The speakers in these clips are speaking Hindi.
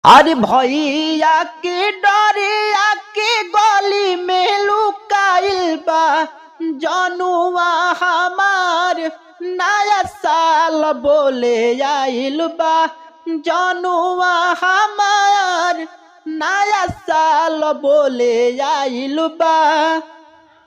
अरे भैया के डरिया के गली में लुकाइल बा जनुआ हमार नया साल बोले आइल बा जनुआ हमार नया साल बोले आइल बा।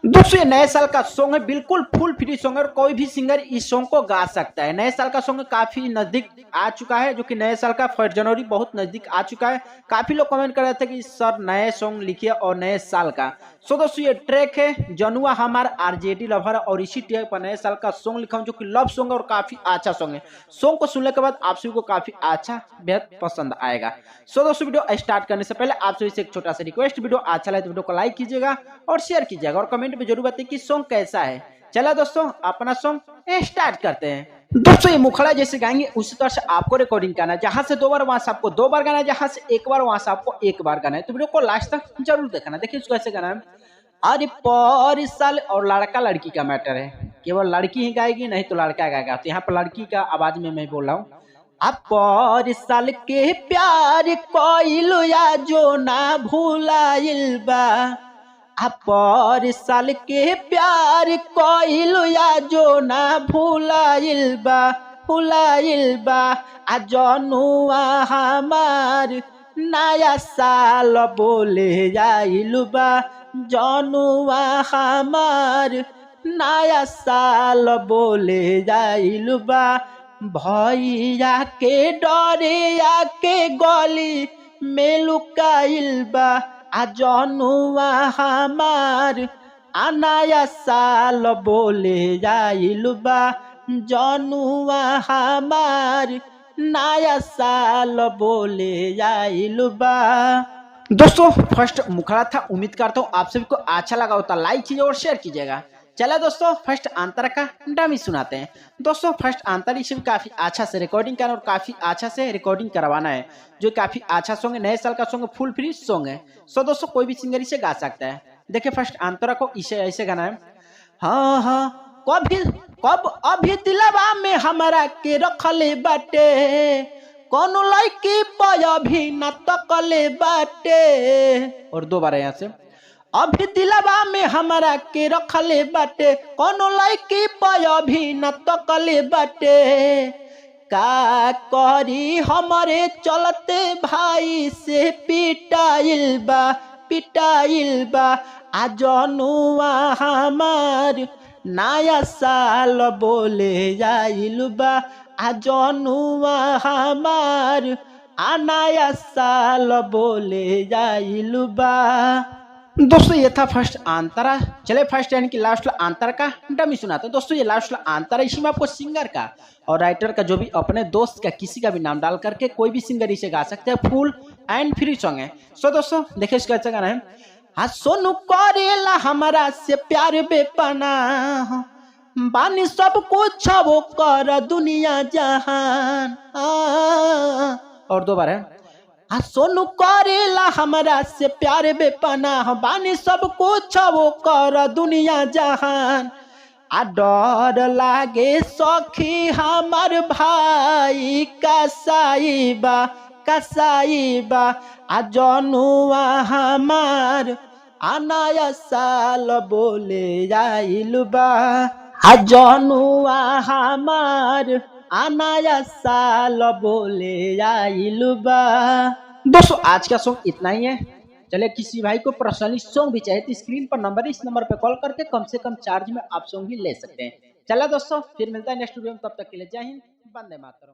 दोस्तों ये नए साल का सॉन्ग है, बिल्कुल फुल फ्री सॉन्ग है और कोई भी सिंगर इस सॉन्ग को गा सकता है। नए साल का सॉन्ग काफी नजदीक आ चुका है, जो कि नए साल का 1 जनवरी बहुत नजदीक आ चुका है। काफी लोग कमेंट कर रहे थे कि सर नए सॉन्ग लिखिए और नए साल का। सो दोस्तों ये ट्रैक है जनुआ हमार आरजेडी लवर और इसी ट्रैक पर नए साल का सॉन्ग लिखा हूं, जो कि लव सॉन्ग है और काफी अच्छा सॉन्ग है। सॉन्ग को सुनने के बाद आप सभी को काफी अच्छा बेहद पसंद आएगा। सो दोस्तों वीडियो स्टार्ट करने से पहले आप सभी से एक छोटा सा रिक्वेस्ट, वीडियो अच्छा लगे तो वीडियो को लाइक कीजिएगा और शेयर कीजिएगा और कमेंट में जरूर बताइए कि सॉन्ग कैसा है। चलो दोस्तों अपना सॉन्ग स्टार्ट करते हैं। दोस्तों ये मुखड़ा जैसे गाएंगे उसी तरह से आपको रिकॉर्डिंग करना है, जहां से 2 बार वहां से आपको 2 बार गाना है, जहां से 1 बार वहां से आपको 1 बार गाना है। तो वीडियो को लास्ट तक जरूर देखना। देखिए इसको कैसे गाना है। अरे पर साल और लड़का लड़की का मैटर है, केवल लड़की ही गाएगी नहीं तो लड़का गाएगा। तो यहाँ पर लड़की का आवाज में मैं बोल रहा हूँ। अब पर साल के प्यार कोइलो या जो ना भूलाइल बा, पर साल के प्यार कोइलो या जो ना भूलाइल बा आ जनुआ हमार नया साल बोले जाइल बा जनुआ हमार नया साल बोले जाइल बा। भैया के डरिया के गली में लुकाइल बा आ जनुआ हमार नया साल बोले जाइल बा जनुआ हमार नया साल बोले जाइल बा। दोस्तों फर्स्ट मुखड़ा था, उम्मीद करता हूँ आप सभी को अच्छा लगा होता। लाइक कीजिए और शेयर कीजिएगा। चला दोस्तों फर्स्ट अंतर का डमी सुनाते हैं। दोस्तों फर्स्ट अंतर इसे काफी अच्छा से रिकॉर्डिंग करना और काफी अच्छा से रिकॉर्डिंग करवाना है, जो काफी अच्छा सॉन्ग है। नए साल का सॉन्ग फुल फ्री सॉन्ग है। सो दोस्तों कोई भी सिंगर इसे गा सकता है। देखिए फर्स्ट अंतरा को इसे ऐसे गाना है। हाँ हाँ कब अभी दिलवा में हमारा के रखले बाटे, कौन लड़की पर अभी न तकले बाटे। और 2 बार यहाँ से। अभी दिलवा में हमारा के रखले बाटे, कौन लड़की पर अभी न तकले बाटे। का करी हमारे चलते भाई से पिटाइल बा आ जनुआ हमार नया साल बोले जाइल बा आ जनुआ हमार नया साल बोले जाइल बा। दोस्तों ये था फर्स्ट अंतरा। चले फर्स्ट यानी कि लास्ट अंतर का डमी सुनाते हैं। दोस्तों ये लास्ट अंतरा, इसी में आपको सिंगर का और राइटर का जो भी अपने दोस्त का किसी का भी नाम डाल करके कोई भी सिंगर इसे गा सकते हैं। फुल एंड फ्री सॉन्ग है। सो दोस्तों देखिए इसका अच्छा गाना है। हाँ सोनू करेला हमारा से प्यार बेपना, बानी सब कुछ वो कर दुनिया जहान। और 2 बार है। आ सोनू करेला हमारा से प्यार बेपना, बानी सब कुछ वो कर दुनिया जहान। आ डर लागे सखी हमार भाई कसाईबा आ जनुआ हमार नया साल बोले जाइल बा आ जनुआ हमार नया साल बोले जाइल बा। दोस्तों आज का सॉन्ग इतना ही है। चले किसी भाई को पर्सनली सॉन्ग भी चाहिए तो स्क्रीन पर नंबर, इस नंबर पे कॉल करके कम से कम चार्ज में आप सॉन्ग भी ले सकते हैं। चला दोस्तों फिर मिलता है नेक्स्ट वीडियो में, तब तक के लिए जय हिंद, वंदे मातरम।